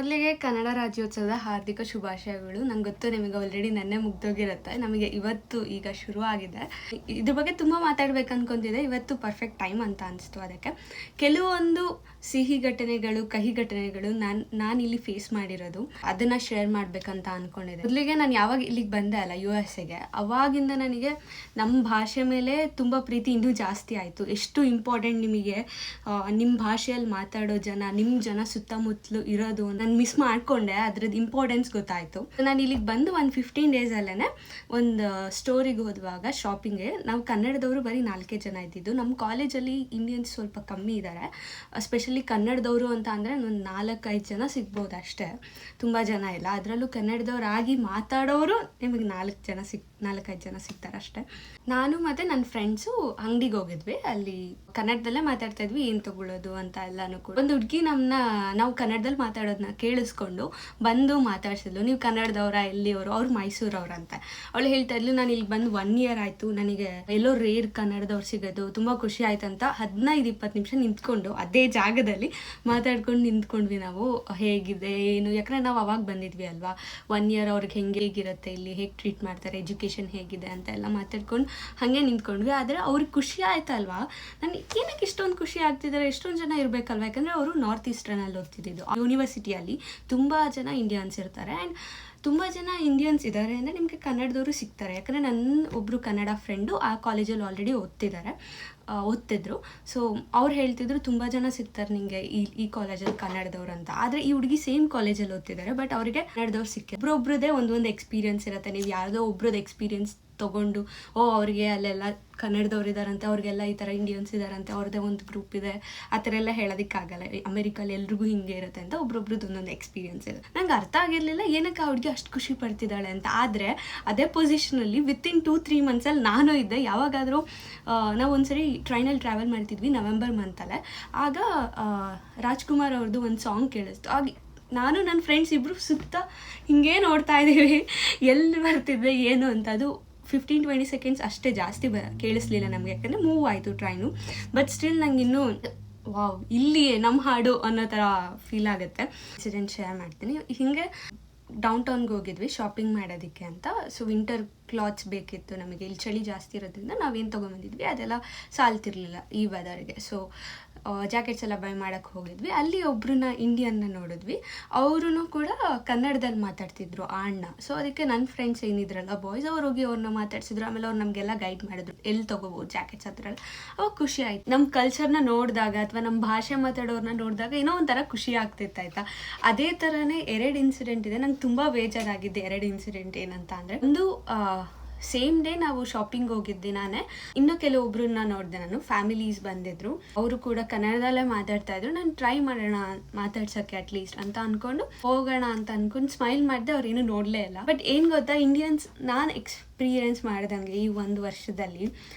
ಮೊದಲಿಗೆ ಕನ್ನಡ ರಾಜ್ಯೋತ್ಸವದ ಹಾರ್ದಿಕ ಶುಭಾಶಯಗಳು. ನಂಗೆ ಗೊತ್ತು ನಿಮಗೆ ಆಲ್ರೆಡಿ ನೆನ್ನೆ ಮುಗ್ದೋಗಿರುತ್ತೆ. ನಮಗೆ ಇವತ್ತು ಈಗ ಶುರು ಆಗಿದೆ. ಇದ್ರ ಬಗ್ಗೆ ತುಂಬ ಮಾತಾಡ್ಬೇಕು ಅನ್ಕೊಂತಿದ್ದೆ. ಇವತ್ತು ಪರ್ಫೆಕ್ಟ್ ಟೈಮ್ ಅಂತ ಅನಿಸ್ತು. ಅದಕ್ಕೆ ಕೆಲವೊಂದು ಸಿಹಿ ಘಟನೆಗಳು, ಕಹಿ ಘಟನೆಗಳು ನಾನು ಇಲ್ಲಿ ಫೇಸ್ ಮಾಡಿರೋದು, ಅದನ್ನು ಶೇರ್ ಮಾಡಬೇಕಂತ ಅಂದ್ಕೊಂಡಿದ್ದೆ. ಮೊದಲಿಗೆ ನಾನು ಯಾವಾಗ ಇಲ್ಲಿಗೆ ಬಂದೆ ಅಲ್ಲ USA-ಗೆ, ಅವಾಗಿಂದ ನನಗೆ ನಮ್ಮ ಭಾಷೆ ಮೇಲೆ ತುಂಬ ಪ್ರೀತಿ ಇನ್ನೂ ಜಾಸ್ತಿ ಆಯಿತು. ಎಷ್ಟು ಇಂಪಾರ್ಟೆಂಟ್ ನಿಮಗೆ ನಿಮ್ಮ ಭಾಷೆಯಲ್ಲಿ ಮಾತಾಡೋ ಜನ, ನಿಮ್ಮ ಜನ ಸುತ್ತಮುತ್ತಲು ಇರೋದು ನಾನು ಮಿಸ್ ಮಾಡಿಕೊಂಡೆ. ಅದ್ರದ್ದು ಇಂಪಾರ್ಟೆನ್ಸ್ ಗೊತ್ತಾಯಿತು. ನಾನು ಇಲ್ಲಿಗೆ ಬಂದು ಒಂದು 15 days ಅಲ್ಲೇ ಒಂದು ಸ್ಟೋರಿಗೆ ಹೋದುವಾಗ ಶಾಪಿಂಗ್ಗೆ ನಾವು ಕನ್ನಡದವರು ಬರೀ 4 ಜನ ಇದ್ದಿದ್ದು. ನಮ್ಮ ಕಾಲೇಜಲ್ಲಿ ಇಂಡಿಯನ್ಸ್ ಸ್ವಲ್ಪ ಕಮ್ಮಿ ಇದ್ದಾರೆ. ಸ್ಪೆಷಲಿ ಕನ್ನಡದವರು ಅಂತ ಅಂದರೆ ಒಂದು 4-5 ಜನ ಸಿಗ್ಬೋದು ಅಷ್ಟೇ, ತುಂಬ ಜನ ಇಲ್ಲ. ಅದರಲ್ಲೂ ಕನ್ನಡದವರಾಗಿ ಮಾತಾಡೋರು ನಿಮಗೆ 4-5 ಜನ ಸಿಗ್ತಾರೆ ಅಷ್ಟೇ. ನಾನು ಮತ್ತು ನನ್ನ ಫ್ರೆಂಡ್ಸು ಅಂಗಡಿಗೆ ಹೋಗಿದ್ವಿ. ಅಲ್ಲಿ ಕನ್ನಡದಲ್ಲೇ ಮಾತಾಡ್ತಾ ಇದ್ವಿ, ಏನು ತೊಗೊಳ್ಳೋದು ಅಂತ ಎಲ್ಲನೂ ಕೂಡ. ಒಂದು ಹುಡುಗಿ ನಾವು ಕನ್ನಡದಲ್ಲಿ ಮಾತಾಡೋದನ್ನ ಕೇಳಿಸ್ಕೊಂಡು ಬಂದು ಮಾತಾಡ್ಸಿದ್ಲು. ನೀವು ಕನ್ನಡದವರ, ಎಲ್ಲಿಯವರು? ಅವ್ರು ಮೈಸೂರವ್ರು ಅಂತ. ಅವಳು ಹೇಳ್ತಾ ಇದ್ಲು, ನಾನು ಇಲ್ಲಿ ಬಂದು 1 year ಆಯಿತು, ನನಗೆ ಎಲ್ಲೋ ರೇರ್ ಕನ್ನಡದವ್ರು ಸಿಗೋದು ತುಂಬ ಖುಷಿ ಆಯ್ತು ಅಂತ 15-20 ನಿಮಿಷ ನಿಂತ್ಕೊಂಡು ಅದೇ ಜಾಗದಲ್ಲಿ ಮಾತಾಡ್ಕೊಂಡು ನಿಂತ್ಕೊಂಡ್ವಿ ನಾವು. ಹೇಗಿದೆ ಏನು, ಯಾಕಂದರೆ ನಾವು ಅವಾಗ ಬಂದಿದ್ವಿ ಅಲ್ವಾ. 1 year ಅವ್ರಿಗೆ ಹೇಗಿರುತ್ತೆ ಇಲ್ಲಿ, ಹೇಗೆ ಟ್ರೀಟ್ ಮಾಡ್ತಾರೆ, ಎಜುಕೇಷನ್ ಹೇಗಿದೆ ಅಂತ ಎಲ್ಲ ಮಾತಾಡ್ಕೊಂಡು ಹಾಗೆ ನಿಂತ್ಕೊಂಡ್ವಿ. ಆದರೆ ಅವ್ರಿಗೆ ಖುಷಿ ಆಯ್ತಲ್ವಾ. ನಾನು ಏನಕ್ಕೆ ಇಷ್ಟೊಂದು ಖುಷಿ ಆಗ್ತಿದ್ದಾರೆ, ಎಷ್ಟೊಂದು ಜನ ಇರಬೇಕಲ್ವ. ಯಾಕಂದರೆ ಅವರು ನಾರ್ತ್ ಈಸ್ಟರ್ನಲ್ಲಿ ಓದ್ತಿದ್ದು. ಯೂನಿವರ್ಸಿಟಿಯಲ್ಲಿ ತುಂಬ ಜನ ಇಂಡಿಯನ್ಸ್ ಇರ್ತಾರೆ. ಆ್ಯಂಡ್ ತುಂಬ ಜನ ಇಂಡಿಯನ್ಸ್ ಇದ್ದಾರೆ ಅಂದರೆ ನಿಮಗೆ ಕನ್ನಡದವರು ಸಿಗ್ತಾರೆ. ಯಾಕಂದರೆ ನನ್ನ ಒಬ್ಬರು ಕನ್ನಡ ಫ್ರೆಂಡು ಆ ಕಾಲೇಜಲ್ಲಿ ಆಲ್ರೆಡಿ ಓದ್ತಿದ್ರು. ಸೊ ಅವ್ರು ಹೇಳ್ತಿದ್ರು ತುಂಬ ಜನ ಸಿಗ್ತಾರೆ ನಿಮಗೆ ಈ ಕಾಲೇಜಲ್ಲಿ ಕನ್ನಡದವ್ರು ಅಂತ. ಆದರೆ ಈ ಹುಡುಗಿ ಸೇಮ್ ಕಾಲೇಜಲ್ಲಿ ಓದ್ತಿದ್ದಾರೆ, ಬಟ್ ಅವರಿಗೆ ಕನ್ನಡದವ್ರು ಸಿಕ್ಕಿ ಒಬ್ಬರೊಬ್ಬರದೇ ಒಂದೊಂದು ಎಕ್ಸ್ಪೀರಿಯನ್ಸ್ ಇರುತ್ತೆ. ನೀವು ಯಾವುದೋ ಒಬ್ರದ್ದು ಎಕ್ಸ್ಪೀರಿಯನ್ಸ್ ತೊಗೊಂಡು ಅವ್ರಿಗೆ ಅಲ್ಲೆಲ್ಲ ಕನ್ನಡದವ್ರು ಇದ್ದಾರಂತೆ, ಅವ್ರಿಗೆಲ್ಲ ಈ ಥರ ಇಂಡಿಯನ್ಸ್ ಇದ್ದಾರಂತೆ, ಅವ್ರದ್ದೇ ಒಂದು ಗ್ರೂಪ್ ಇದೆ, ಆ ಥರ ಎಲ್ಲ ಹೇಳೋದಕ್ಕಾಗಲ್ಲ. ಅಮೆರಿಕಲ್ಲಿ ಎಲ್ರಿಗೂ ಹಿಂಗೆ ಇರುತ್ತೆ ಅಂತ ಒಬ್ರೊಬ್ರದ್ದು ಒಂದೊಂದು ಎಕ್ಸ್ಪೀರಿಯನ್ಸ್ ಇದೆ. ನಂಗೆ ಅರ್ಥ ಆಗಿರಲಿಲ್ಲ ಏನಕ್ಕೆ ಅವ್ರಿಗೆ ಅಷ್ಟು ಖುಷಿ ಪಡ್ತಿದ್ದಾಳೆ ಅಂತ. ಆದರೆ ಅದೇ ಪೊಸಿಷನಲ್ಲಿ ವಿತಿನ್ 2-3 ಮಂತ್ಸಲ್ಲಿ ನಾನು ಇದ್ದೆ. ಯಾವಾಗಾದರೂ ನಾವು ಒಂದ್ಸರಿ ಟ್ರೈನಲ್ಲಿ ಟ್ರಾವೆಲ್ ಮಾಡ್ತಿದ್ವಿ ನವೆಂಬರ್ ಮಂತಲ್ಲೇ. ಆಗ ರಾಜ್ಕುಮಾರ್ ಅವ್ರದ್ದು ಒಂದು ಸಾಂಗ್ ಕೇಳಿಸ್ತು. ಆಗ ನಾನು ನನ್ನ ಫ್ರೆಂಡ್ಸ್ ಇಬ್ಬರು ಸುತ್ತ ಹಿಂಗೇ ನೋಡ್ತಾ ಇದ್ದೀವಿ, ಎಲ್ಲಿ ಬರ್ತಿದ್ದೆ ಏನು ಅಂತ. ಅದು 15-20 seconds ಅಷ್ಟೇ, ಜಾಸ್ತಿ ಕೇಳಿಸ್ಲಿಲ್ಲ ನಮಗೆ, ಯಾಕಂದರೆ ಮೂವ್ ಆಯಿತು ಟ್ರೈನು. ಬಟ್ ಸ್ಟಿಲ್ ನಂಗೆ ಇನ್ನೂ ವಾವ್, ಇಲ್ಲಿಯೇ ನಮ್ಮ ಹಾಡು ಅನ್ನೋ ಥರ ಫೀಲ್ ಆಗುತ್ತೆ. ಇನ್ಸಿಡೆಂಟ್ ಶೇರ್ ಮಾಡ್ತೀನಿ. ಹೀಗೆ ಡೌನ್ ಟೌನ್ಗೆ ಹೋಗಿದ್ವಿ ಶಾಪಿಂಗ್ ಮಾಡೋದಕ್ಕೆ ಅಂತ. ಸೊ ವಿಂಟರ್ ಕ್ಲಾತ್ಸ್ ಬೇಕಿತ್ತು ನಮಗೆ. ಇಲ್ಲಿ ಚಳಿ ಜಾಸ್ತಿ ಇರೋದ್ರಿಂದ ನಾವೇನು ತೊಗೊಂಬಂದಿದ್ವಿ ಅದೆಲ್ಲ ಸಾಲ್ತಿರ್ಲಿಲ್ಲ ಈ ವೆದರ್ಗೆ. ಸೊ ಜಾಕೆಟ್ಸ್ ಎಲ್ಲ ಬೈ ಮಾಡೋಕ್ಕೆ ಹೋಗಿದ್ವಿ. ಅಲ್ಲಿ ಒಬ್ಬರನ್ನ ಇಂಡಿಯನ್ನ ನೋಡಿದ್ವಿ. ಅವರು ಕೂಡ ಕನ್ನಡದಲ್ಲಿ ಮಾತಾಡ್ತಿದ್ರು, ಆ ಅಣ್ಣ. ಸೊ ಅದಕ್ಕೆ ನನ್ನ ಫ್ರೆಂಡ್ಸ್ ಏನಿದ್ರಲ್ಲ ಬಾಯ್ಸ್, ಅವ್ರು ಹೋಗಿ ಅವ್ರನ್ನ ಮಾತಾಡ್ಸಿದ್ರು. ಆಮೇಲೆ ಅವ್ರು ನಮಗೆಲ್ಲ ಗೈಡ್ ಮಾಡಿದ್ರು ಎಲ್ಲಿ ತೊಗೋಬೋದು ಜಾಕೆಟ್ಸ್ ಹತ್ರ. ಅವಾಗ ಖುಷಿ ಆಯ್ತು. ನಮ್ಮ ಕಲ್ಚರ್ನ ನೋಡಿದಾಗ ಅಥವಾ ನಮ್ಮ ಭಾಷೆ ಮಾತಾಡೋರನ್ನ ನೋಡಿದಾಗ ಏನೋ ಒಂಥರ ಖುಷಿ ಆಗ್ತಿತ್ತು ಆಯಿತಾ. ಅದೇ ಥರನೇ 2 ಇನ್ಸಿಡೆಂಟ್ ಇದೆ. ನಂಗೆ ತುಂಬ ಬೇಜಾರಾಗಿದ್ದೆ 2 ಇನ್ಸಿಡೆಂಟ್. ಏನಂತ ಅಂದರೆ, ಒಂದು ಸೇಮ್ ಡೇ ನಾವು ಶಾಪಿಂಗ್ ಹೋಗಿದ್ದೆ ನಾನೇ. ಇನ್ನೂ ಕೆಲವೊಬ್ಬರನ್ನ ನೋಡಿದೆ ನಾನು, ಫ್ಯಾಮಿಲೀಸ್ ಬಂದಿದ್ರು. ಅವರು ಕೂಡ ಕನ್ನಡದಲ್ಲೇ ಮಾತಾಡ್ತಾ ಇದ್ರು. ನಾನು ಟ್ರೈ ಮಾಡೋಣ ಮಾತಾಡ್ಸೋಕ್ಕೆ ಅಟ್ಲೀಸ್ಟ್ ಅಂತ ಅಂದ್ಕೊಂಡು ಹೋಗೋಣ ಅಂತ ಅಂದ್ಕೊಂಡು ಸ್ಮೈಲ್ ಮಾಡಿದೆ. ಅವ್ರು ಏನೂ ನೋಡಲೇ ಇಲ್ಲ. ಬಟ್ ಏನು ಗೊತ್ತಾ, ಇಂಡಿಯನ್ಸ್ ನಾನು ಎಕ್ಸ್ಪೀರಿಯೆನ್ಸ್ ಮಾಡಿದಂಗೆ ಈ 1 ವರ್ಷದಲ್ಲಿ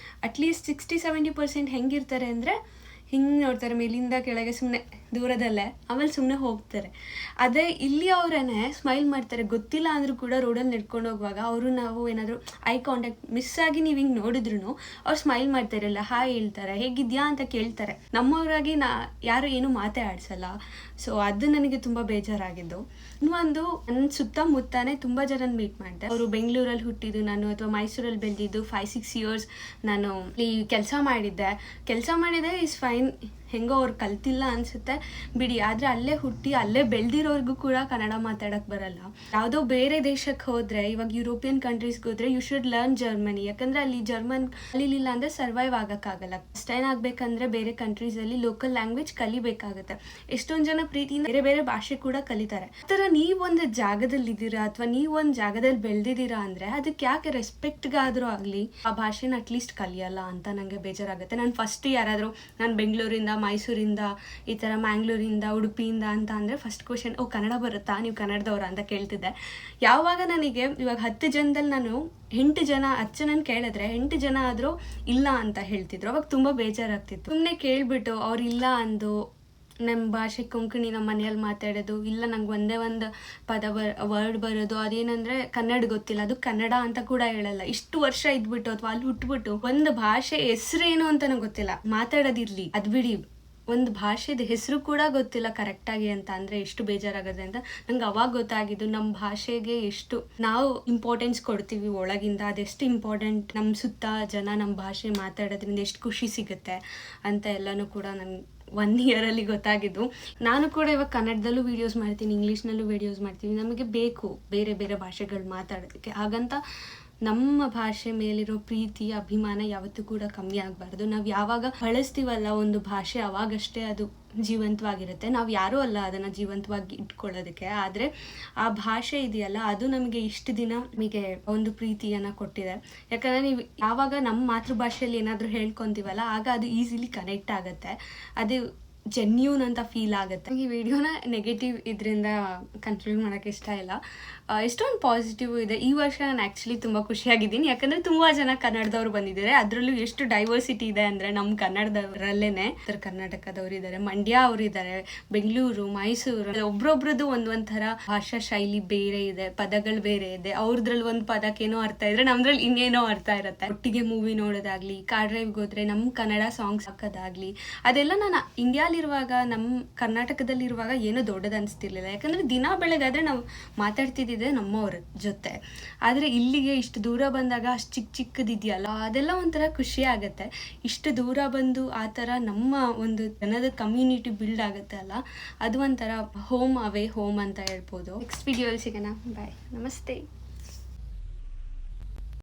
ಅಟ್ಲೀಸ್ಟ್ 60-70% ಹೆಂಗಿರ್ತಾರೆ ಅಂದರೆ, ಹಿಂಗೆ ನೋಡ್ತಾರೆ ಮೇಲಿಂದ ಕೆಳಗೆ, ಸುಮ್ಮನೆ ದೂರದಲ್ಲೇ, ಆಮೇಲೆ ಸುಮ್ಮನೆ ಹೋಗ್ತಾರೆ. ಅದೇ ಇಲ್ಲಿ ಅವರೇನೆ ಸ್ಮೈಲ್ ಮಾಡ್ತಾರೆ. ಗೊತ್ತಿಲ್ಲ ಅಂದರೂ ಕೂಡ ರೋಡಲ್ಲಿ ನಡ್ಕೊಂಡು ಹೋಗುವಾಗ ನಾವು ಏನಾದರೂ ಐ ಕಾಂಟ್ಯಾಕ್ಟ್ ಮಿಸ್ ಆಗಿ ನೀವು ಹಿಂಗೆ ನೋಡಿದ್ರು ಅವ್ರು ಸ್ಮೈಲ್ ಮಾಡ್ತಾರಲ್ಲ, ಹಾಯ್ ಹೇಳ್ತಾರೆ, ಹೇಗಿದ್ಯಾ ಅಂತ ಕೇಳ್ತಾರೆ. ನಮ್ಮವರಾಗಿ ಯಾರು ಏನೂ ಮಾತೇ ಆಡಿಸಲ್ಲ. ಸೊ ಅದು ನನಗೆ ತುಂಬ ಬೇಜಾರಾಗಿದ್ದು. ಇನ್ನೊಂದು, ನನ್ನ ಸುತ್ತಮುತ್ತನೇ ತುಂಬ ಜನ ಮೀಟ್ ಮಾಡಿದೆ. ಅವರು ಬೆಂಗಳೂರಲ್ಲಿ ಹುಟ್ಟಿದ್ದು ನಾನು, ಅಥವಾ ಮೈಸೂರಲ್ಲಿ ಬೆಳೆದಿದ್ದು. 5-6 years ನಾನು ಇಲ್ಲಿ ಕೆಲಸ ಮಾಡಿದ್ದೆ. ಇಸ್ ಫೈನ್, ಹೆಂಗೋ ಅವ್ರು ಕಲ್ತಿಲ್ಲ ಅನಿಸುತ್ತೆ ಬಿಡಿ. ಆದರೆ ಅಲ್ಲೇ ಹುಟ್ಟಿ ಅಲ್ಲೇ ಬೆಳೆದಿರೋರ್ಗೂ ಕೂಡ ಕನ್ನಡ ಮಾತಾಡೋಕ್ಕೆ ಬರಲ್ಲ. ಯಾವುದೋ ಬೇರೆ ದೇಶಕ್ಕೆ ಹೋದರೆ, ಇವಾಗ ಯುರೋಪಿಯನ್ ಕಂಟ್ರೀಸ್ಗೆ ಹೋದರೆ, ಯು ಶುಡ್ ಲರ್ನ್ ಜರ್ಮನಿ. ಯಾಕಂದರೆ ಅಲ್ಲಿ ಜರ್ಮನ್ ಕಲೀಲಿಲ್ಲ ಅಂದರೆ ಸರ್ವೈವ್ ಆಗೋಕ್ಕಾಗಲ್ಲ. ಸ್ಟೈನ್ ಆಗಬೇಕಂದ್ರೆ ಬೇರೆ ಕಂಟ್ರೀಸಲ್ಲಿ ಲೋಕಲ್ ಲ್ಯಾಂಗ್ವೇಜ್ ಕಲಿಬೇಕಾಗುತ್ತೆ. ಎಷ್ಟೊಂದು ಜನ ಪ್ರೀತಿಯಿಂದ ಬೇರೆ ಬೇರೆ ಭಾಷೆ ಕೂಡ ಕಲಿತಾರೆ. ಆ ಥರ ನೀವೊಂದು ಜಾಗದಲ್ಲಿದ್ದೀರಾ ಅಥವಾ ನೀವೊಂದು ಜಾಗದಲ್ಲಿ ಬೆಳೆದಿದ್ದೀರಾ ಅಂದರೆ ಅದಕ್ಕೆ ಯಾಕೆ ರೆಸ್ಪೆಕ್ಟ್ಗಾದರೂ ಆಗಲಿ ಆ ಭಾಷೆನ ಅಟ್ಲೀಸ್ಟ್ ಕಲಿಯಲ್ಲ ಅಂತ ನನಗೆ ಬೇಜಾರಾಗುತ್ತೆ. ನಾನು ಫಸ್ಟ್ ಯಾರಾದರೂ ನಾನು ಬೆಂಗಳೂರಿಂದ, ಮೈಸೂರಿಂದ, ಈ ಥರ ಮ್ಯಾಂಗ್ಳೂರಿಂದ, ಉಡುಪಿಯಿಂದ ಅಂತ ಅಂದರೆ ಫಸ್ಟ್ ಕ್ವೆಶ್ಚನ್, ಕನ್ನಡ ಬರುತ್ತಾ, ನೀವು ಕನ್ನಡದವ್ರ ಅಂತ ಕೇಳ್ತಿದ್ದೆ. ಯಾವಾಗ ನನಗೆ ಇವಾಗ 10 ಜನದಲ್ಲಿ ನಾನು 8 ಜನ 10 ಜನನ ಕೇಳಿದ್ರೆ 8 ಜನ ಆದರೂ ಇಲ್ಲ ಅಂತ ಹೇಳ್ತಿದ್ರು. ಅವಾಗ ತುಂಬ ಬೇಜಾರಾಗ್ತಿತ್ತು. ಸುಮ್ಮನೆ ಕೇಳಿಬಿಟ್ಟು ಅವ್ರು ಇಲ್ಲ ಅಂದು ನಮ್ಮ ಭಾಷೆ ಕೊಂಕಣಿ ನಮ್ಮ ಮನೆಯಲ್ಲಿ ಮಾತಾಡೋದು, ಇಲ್ಲ ನಂಗೆ ಒಂದೇ ಒಂದು ವರ್ಡ್ ಬರೋದು, ಅದೇನಂದರೆ ಕನ್ನಡ ಗೊತ್ತಿಲ್ಲ, ಅದು ಕನ್ನಡ ಅಂತ ಕೂಡ ಹೇಳಲ್ಲ. ಇಷ್ಟು ವರ್ಷ ಇದ್ಬಿಟ್ಟು ಅಥವಾ ಅಲ್ಲಿ ಹುಟ್ಬಿಟ್ಟು ಒಂದು ಭಾಷೆ ಹೆಸರೇನು ಅಂತ ನಂಗೆ ಗೊತ್ತಿಲ್ಲ, ಮಾತಾಡೋದಿರಲಿ ಅದು ಬಿಡಿ, ಒಂದು ಭಾಷೆದ ಹೆಸರು ಕೂಡ ಗೊತ್ತಿಲ್ಲ ಕರೆಕ್ಟಾಗಿ ಅಂತ ಅಂದರೆ ಎಷ್ಟು ಬೇಜಾರಾಗುತ್ತೆ ಅಂತ ನಂಗೆ ಅವಾಗ ಗೊತ್ತಾಗಿದ್ದು ನಮ್ಮ ಭಾಷೆಗೆ ಎಷ್ಟು ನಾವು ಇಂಪಾರ್ಟೆನ್ಸ್ ಕೊಡ್ತೀವಿ ಒಳಗಿಂದ, ಅದೆಷ್ಟು ಇಂಪಾರ್ಟೆಂಟ್, ನಮ್ಮ ಸುತ್ತ ಜನ ನಮ್ಮ ಭಾಷೆ ಮಾತಾಡೋದ್ರಿಂದ ಎಷ್ಟು ಖುಷಿ ಸಿಗುತ್ತೆ ಅಂತ ಎಲ್ಲನೂ ಕೂಡ ನಂಗೆ 1 ಇಯರಲ್ಲಿ ಗೊತ್ತಾಗಿದ್ದು. ನಾನು ಕೂಡ ಇವಾಗ ಕನ್ನಡದಲ್ಲೂ ವೀಡಿಯೋಸ್ ಮಾಡ್ತೀನಿ, ಇಂಗ್ಲೀಷ್ನಲ್ಲೂ ವೀಡಿಯೋಸ್ ಮಾಡ್ತೀನಿ. ನಮಗೆ ಬೇಕು ಬೇರೆ ಬೇರೆ ಭಾಷೆಗಳು ಮಾತಾಡೋದಕ್ಕೆ. ಹಾಗಂತ ನಮ್ಮ ಭಾಷೆ ಮೇಲಿರೋ ಪ್ರೀತಿ ಅಭಿಮಾನ ಯಾವತ್ತೂ ಕೂಡ ಕಮ್ಮಿ ಆಗಬಾರ್ದು. ನಾವು ಯಾವಾಗ ಬಳಸ್ತೀವಲ್ಲ ಒಂದು ಭಾಷೆ ಅವಾಗಷ್ಟೇ ಅದು ಜೀವಂತವಾಗಿರುತ್ತೆ. ನಾವು ಯಾರೂ ಅಲ್ಲ ಅದನ್ನು ಜೀವಂತವಾಗಿ ಇಟ್ಕೊಳ್ಳೋದಕ್ಕೆ. ಆದರೆ ಆ ಭಾಷೆ ಇದೆಯಲ್ಲ ಅದು ನಮಗೆ ಇಷ್ಟು ದಿನ ನಮಗೆ ಒಂದು ಪ್ರೀತಿಯನ್ನು ಕೊಟ್ಟಿದೆ. ಯಾಕಂದರೆ ನೀವು ಯಾವಾಗ ನಮ್ಮ ಮಾತೃಭಾಷೆಯಲ್ಲಿ ಏನಾದರೂ ಹೇಳ್ಕೊತೀವಲ್ಲ ಆಗ ಅದು ಈಸಿಲಿ ಕನೆಕ್ಟ್ ಆಗುತ್ತೆ, ಅದು ಜೆನ್ಯೂನ್ ಅಂತ ಫೀಲ್ ಆಗುತ್ತೆ. ಈ ವಿಡಿಯೋನ ನೆಗೆಟಿವ್ ಇದರಿಂದ ಕನ್ಕ್ಲೂಡ್ ಮಾಡೋಕ್ಕೆ ಇಷ್ಟ ಇಲ್ಲ. ಎಷ್ಟೊಂದು ಪಾಸಿಟಿವ್ ಇದೆ. ಈ ವರ್ಷ ನಾನು ಆ್ಯಕ್ಚುಲಿ ತುಂಬ ಖುಷಿಯಾಗಿದ್ದೀನಿ, ಯಾಕಂದರೆ ತುಂಬ ಜನ ಕನ್ನಡದವ್ರು ಬಂದಿದ್ದಾರೆ. ಅದರಲ್ಲೂ ಎಷ್ಟು ಡೈವರ್ಸಿಟಿ ಇದೆ ಅಂದರೆ ನಮ್ಮ ಕನ್ನಡದವರಲ್ಲೇ ಉತ್ತರ ಕರ್ನಾಟಕದವ್ರು ಇದ್ದಾರೆ, ಮಂಡ್ಯ ಅವರು ಇದ್ದಾರೆ, ಬೆಂಗಳೂರು, ಮೈಸೂರು. ಒಬ್ರೊಬ್ರದ್ದು ಒಂಥರ ಭಾಷಾ ಶೈಲಿ ಬೇರೆ ಇದೆ, ಪದಗಳು ಬೇರೆ ಇದೆ. ಅವ್ರದ್ರಲ್ಲಿ ಒಂದು ಪದಕ್ಕೇನೋ ಅರ್ಥ ಇದ್ರೆ ನಮ್ದ್ರಲ್ಲಿ ಇನ್ನೇನೋ ಅರ್ಥ ಇರುತ್ತೆ. ಒಟ್ಟಿಗೆ ಮೂವಿ ನೋಡೋದಾಗ್ಲಿ, ಕಾರ್ ಡ್ರೈವ್ಗೆ ಹೋದ್ರೆ ನಮ್ಮ ಕನ್ನಡ ಸಾಂಗ್ಸ್ ಹಾಕೋದಾಗ್ಲಿ, ಅದೆಲ್ಲ ನಾನು ಇಂಡಿಯಾಲಿರುವಾಗ ನಮ್ಮ ಕರ್ನಾಟಕದಲ್ಲಿರುವಾಗ ಏನೋ ದೊಡ್ಡದು ಅನಿಸ್ತಿರ್ಲಿಲ್ಲ. ಯಾಕಂದರೆ ದಿನ ಬೆಳಗಾದರೆ ನಾವು ಮಾತಾಡ್ತಿದ್ದಿದ್ದೆ ನಮ್ಮವ್ರ ಜೊತೆ. ಆದರೆ ಇಲ್ಲಿಗೆ ಇಷ್ಟು ದೂರ ಬಂದಾಗ ಅಷ್ಟು ಚಿಕ್ಕದಿದೆಯಲ್ಲ ಅದೆಲ್ಲ ಒಂಥರ ಖುಷಿ ಆಗುತ್ತೆ. ಇಷ್ಟು ದೂರ ಬಂದು ಆ ಥರ ನಮ್ಮ ಒಂದು ಜನದ ಕಮ್ಯುನಿಟಿ ಬಿಲ್ಡ್ ಆಗುತ್ತೆ ಅಲ್ಲ, ಅದು ಒಂಥರ ಹೋಮ್ ಅವೇ ಹೋಮ್ ಅಂತ ಹೇಳ್ಬೋದು. ನೆಕ್ಸ್ಟ್ ವಿಡಿಯೋಲಿ ಸಿಗೋಣ. ಬಾಯ್, ನಮಸ್ತೆ.